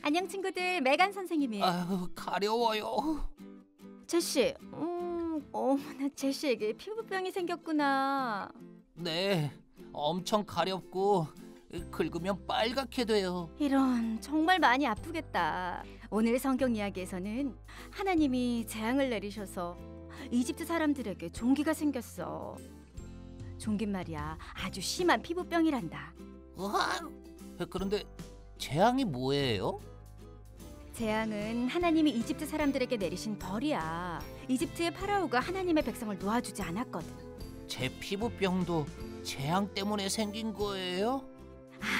안녕 친구들, 메간 선생님이에요. 아유, 가려워요. 제시, 어머나 제시에게 피부병이 생겼구나. 네, 엄청 가렵고 긁으면 빨갛게 돼요. 이런, 정말 많이 아프겠다. 오늘 성경 이야기에서는 하나님이 재앙을 내리셔서 이집트 사람들에게 종기가 생겼어. 종긴 말이야, 아주 심한 피부병이란다. 우와! 그런데 재앙이 뭐예요? 재앙은 하나님이 이집트 사람들에게 내리신 벌이야. 이집트의 파라오가 하나님의 백성을 놓아주지 않았거든. 제 피부병도 재앙 때문에 생긴 거예요?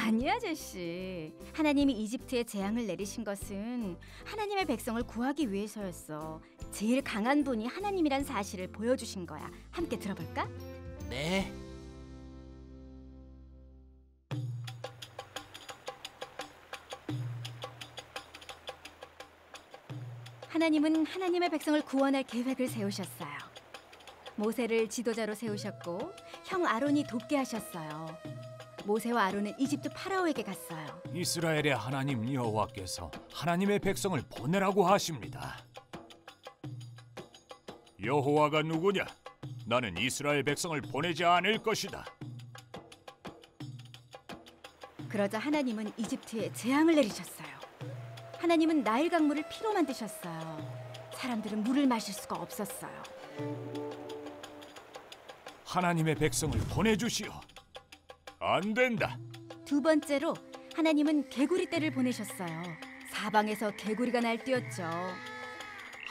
아니야, 제시. 하나님이 이집트에 재앙을 내리신 것은 하나님의 백성을 구하기 위해서였어. 제일 강한 분이 하나님이란 사실을 보여주신 거야. 함께 들어볼까? 네. 하나님은 하나님의 백성을 구원할 계획을 세우셨어요. 모세를 지도자로 세우셨고 형 아론이 돕게 하셨어요. 모세와 아론은 이집트 파라오에게 갔어요. 이스라엘의 하나님 여호와께서 하나님의 백성을 보내라고 하십니다. 여호와가 누구냐? 나는 이스라엘 백성을 보내지 않을 것이다. 그러자 하나님은 이집트에 재앙을 내리셨어요. 하나님은 나일 강물을 피로 만드셨어요. 사람들은 물을 마실 수가 없었어요. 하나님의 백성을 보내주시오. 안 된다. 두 번째로 하나님은 개구리 떼를 보내셨어요. 사방에서 개구리가 날뛰었죠.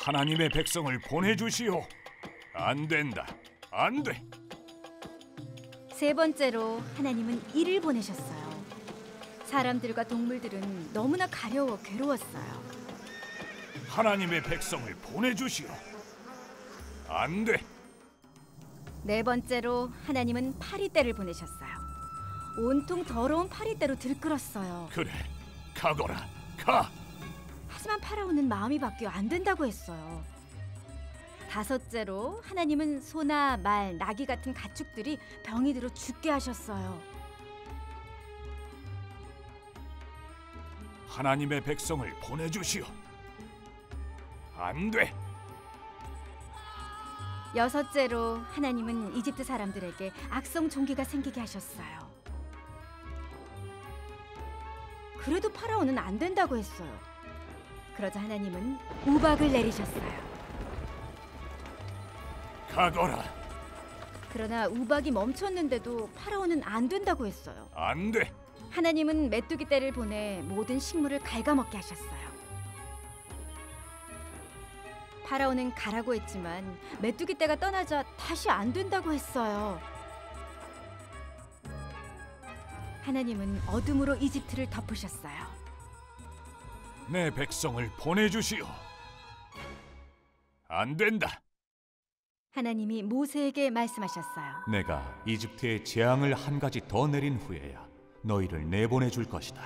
하나님의 백성을 보내주시오. 안 된다. 안 돼. 세 번째로 하나님은 이를 보내셨어요. 사람들과 동물들은 너무나 가려워 괴로웠어요. 하나님의 백성을 보내주시오. 안 돼. 네 번째로 하나님은 파리떼를 보내셨어요. 온통 더러운 파리떼로 들끓었어요. 그래, 가거라. 가. 하지만 파라오는 마음이 바뀌어 안 된다고 했어요. 다섯째로 하나님은 소나 말, 나귀 같은 가축들이 병이 들어 죽게 하셨어요. 하나님의 백성을 보내주시오. 안 돼. 여섯째로 하나님은 이집트 사람들에게 악성 종기가 생기게 하셨어요. 그래도 파라오는 안 된다고 했어요. 그러자 하나님은 우박을 내리셨어요. 가거라. 그러나 우박이 멈췄는데도 파라오는 안 된다고 했어요. 안 돼. 하나님은 메뚜기 떼를 보내 모든 식물을 갉아먹게 하셨어요. 파라오는 가라고 했지만 메뚜기 떼가 떠나자 다시 안 된다고 했어요. 하나님은 어둠으로 이집트를 덮으셨어요. 내 백성을 보내주시오. 안 된다. 하나님이 모세에게 말씀하셨어요. 내가 이집트에 재앙을 한 가지 더 내린 후에야 너희를 내보내 줄 것이다.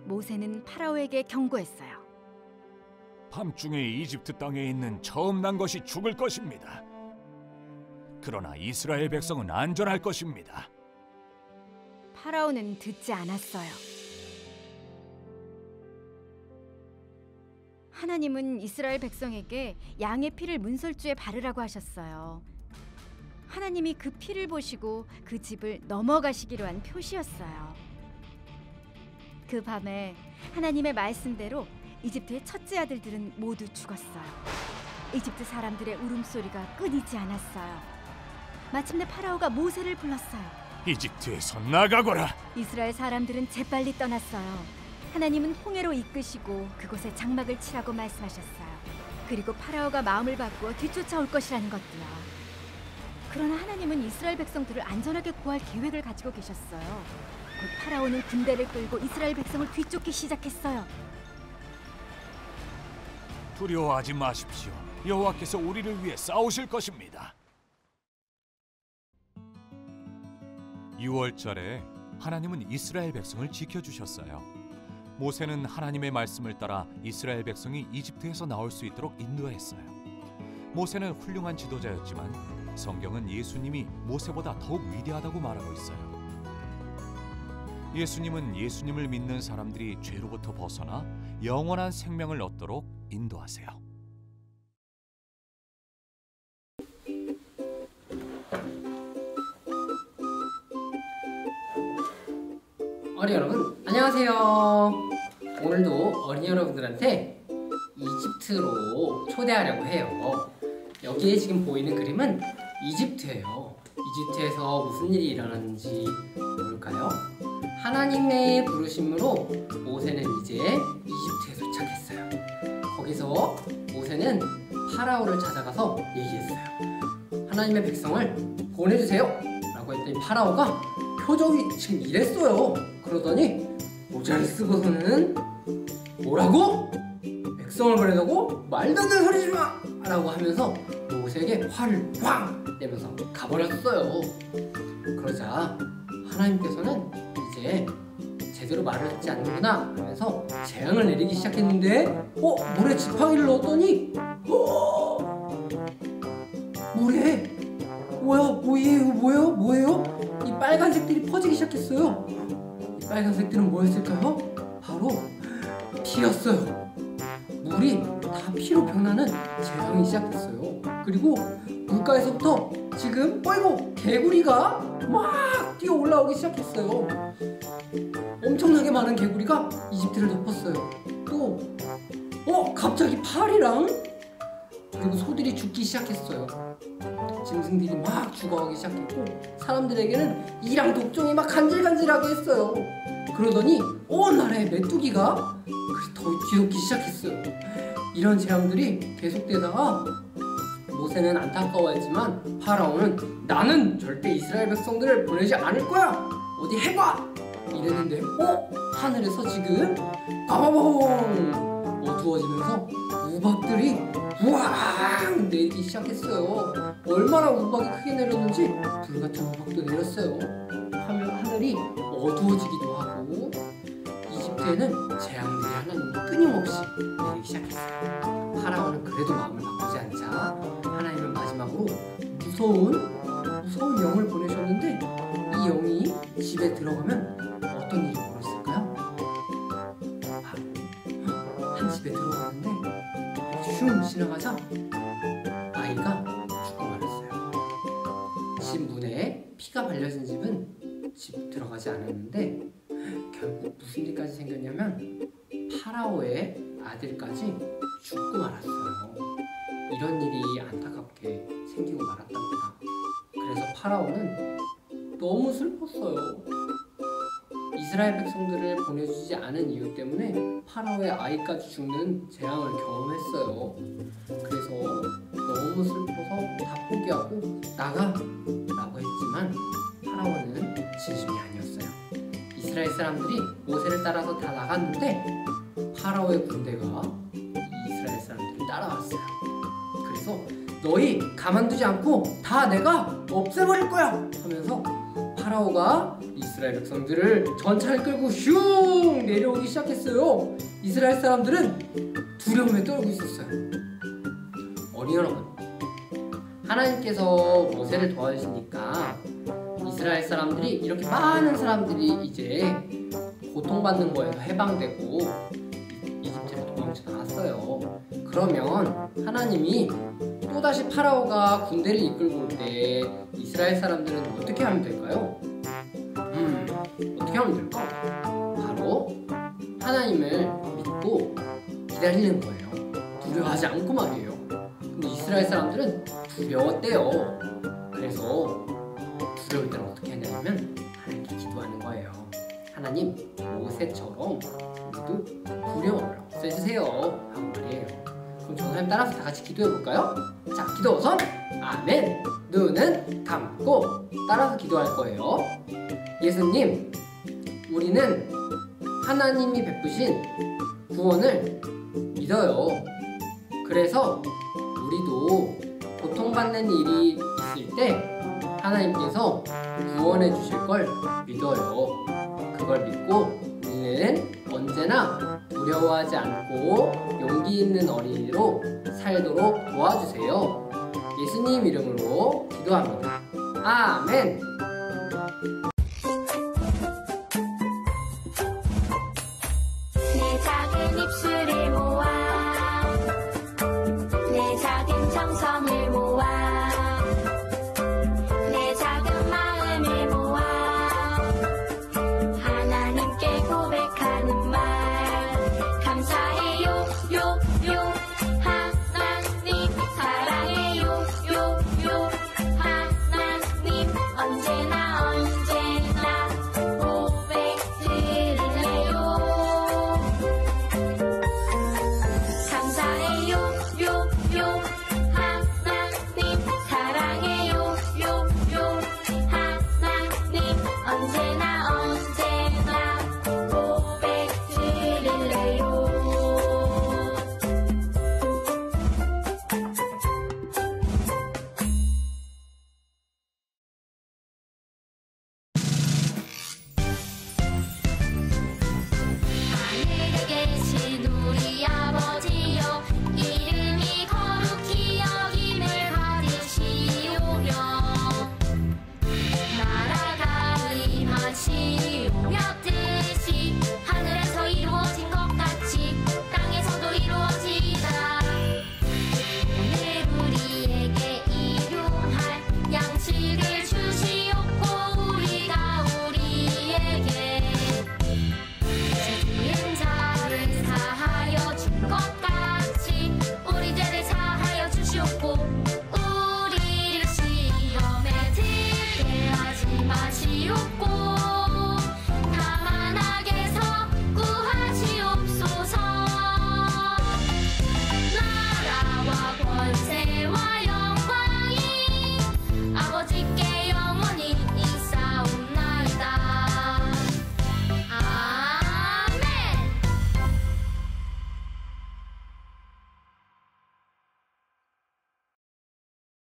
모세는 파라오에게 경고했어요. 밤중에 이집트 땅에 있는 처음 난 것이 죽을 것입니다. 그러나 이스라엘 백성은 안전할 것입니다. 파라오는 듣지 않았어요. 하나님은 이스라엘 백성에게 양의 피를 문설주에 바르라고 하셨어요. 하나님이 그 피를 보시고 그 집을 넘어가시기로 한 표시였어요. 그 밤에 하나님의 말씀대로 이집트의 첫째 아들들은 모두 죽었어요. 이집트 사람들의 울음소리가 끊이지 않았어요. 마침내 파라오가 모세를 불렀어요. 이집트에서 나가거라. 이스라엘 사람들은 재빨리 떠났어요. 하나님은 홍해로 이끄시고 그곳에 장막을 치라고 말씀하셨어요. 그리고 파라오가 마음을 바꾸어 뒤쫓아올 것이라는 것도요. 그러나 하나님은 이스라엘 백성들을 안전하게 구할 계획을 가지고 계셨어요. 곧 파라오는 군대를 끌고 이스라엘 백성을 뒤쫓기 시작했어요. 두려워하지 마십시오. 여호와께서 우리를 위해 싸우실 것입니다. 6월절에 하나님은 이스라엘 백성을 지켜주셨어요. 모세는 하나님의 말씀을 따라 이스라엘 백성이 이집트에서 나올 수 있도록 인도했어요. 모세는 훌륭한 지도자였지만 성경은 예수님이 모세보다 더욱 위대하다고 말하고 있어요. 예수님은 예수님을 믿는 사람들이 죄로부터 벗어나 영원한 생명을 얻도록 인도하세요. 어린이 여러분, 안녕하세요. 오늘도 어린이 여러분들한테 이집트로 초대하려고 해요. 여기에 지금 보이는 그림은 이집트예요. 이집트에서 무슨 일이 일어났는지 볼까요? 하나님의 부르심으로 모세는 이제 이집트에 도착했어요. 거기서 모세는 파라오를 찾아가서 얘기했어요. 하나님의 백성을 보내주세요 라고 했더니 파라오가 표정이 지금 이랬어요. 그러더니 모자를 쓰고서는 뭐라고? 백성을 보내라고? 말도 안 되는 소리 하지 마! 라고 하면서 모세에게 화를 확 내면서 가버렸어요. 그러자 하나님께서는 이제 제대로 말을 듣지 않는구나 하면서 재앙을 내리기 시작했는데 물에 지팡이를 넣었더니 물에 뭐예요? 이 빨간색들이 퍼지기 시작했어요. 이 빨간색들은 뭐였을까요? 바로 피였어요. 물이 다 피로 변하는 재앙이 시작했어요. 그리고 물가에서부터 지금 이거 개구리가 막 뛰어 올라오기 시작했어요. 엄청나게 많은 개구리가 이집트를 덮었어요. 또 갑자기 파리랑 그리고 소들이 죽기 시작했어요. 짐승들이 막 죽어가기 시작했고 사람들에게는 이랑 독종이 막 간질간질하게 했어요. 그러더니 온 나라의 메뚜기가 더 뒤덮기 시작했어요. 이런 재앙들이 계속되다가 모세는 안타까워했지만 파라오는 나는 절대 이스라엘 백성들을 보내지 않을 거야! 어디 해봐! 이랬는데 하늘에서 지금 빠바봉 어두워지면서 우박들이 우왕 내리기 시작했어요. 얼마나 우박이 크게 내렸는지 불같은 우박도 내렸어요. 하늘이 어두워지기도 하고 이집트에는 재앙들이 하나님이 끊임없이 내리기 시작했어요. 파라오는 그래도 마음을 바꾸지 않자 하나님은 마지막으로 무서운 영을 보내셨는데 이 영이 집에 들어가면 어떤 일이 벌어졌을까요? 바로 한 집에 들어가는데 슝 지나가자 아이가 죽고 말았어요. 집 문에 피가 발려진 집은 집 들어가지 않았는데 결국 무슨 일까지 생겼냐면 파라오의 아들까지 죽고 말았어요. 이런 일이 안타깝게 생기고 말았답니다. 그래서 파라오는 너무 슬펐어요. 이스라엘 백성들을 보내주지 않은 이유 때문에 파라오의 아이까지 죽는 재앙을 경험했어요. 그래서 너무 슬퍼서 다 포기하고 나가! 라고 했지만 파라오는 진심이 아니었어요. 이스라엘 사람들이 모세를 따라서 다 나갔는데 파라오의 군대가 이스라엘 사람들을 따라왔어요. 그래서 너희 가만두지 않고 다 내가 없애버릴 거야! 하면서 파라오가 이스라엘 백성들을 전차를 끌고 슝 내려오기 시작했어요. 이스라엘 사람들은 두려움에 떨고 있었어요. 어린이 여러분, 하나님께서 모세를 도와주시니까 이스라엘 사람들이 이렇게 많은 사람들이 이제 고통받는 거에서 해방되고 이집트로 도망쳐 나왔어요. 그러면 하나님이 또다시 파라오가 군대를 이끌고 올 때 이스라엘 사람들은 어떻게 하면 될까요? 어떻게 하면 될까? 바로 하나님을 믿고 기다리는 거예요. 두려워하지 않고 말이에요. 근데 이스라엘 사람들은 두려웠대요. 그래서 두려울 때는 어떻게 하냐면 하나님께 기도하는 거예요. 하나님, 모세처럼 우리도 두려움을 없애주세요 하고 말이에요. 그럼 전사님 따라서 다 같이 기도해 볼까요? 자, 기도 손! 아멘! 눈은 감고 따라서 기도할 거예요. 예수님, 우리는 하나님이 베푸신 구원을 믿어요. 그래서 우리도 고통받는 일이 있을 때 하나님께서 구원해 주실 걸 믿어요. 그걸 믿고 우리는 언제나 두려워하지 않고 용기 있는 어린이로 살도록 도와주세요. 예수님 이름으로 기도합니다. 아멘.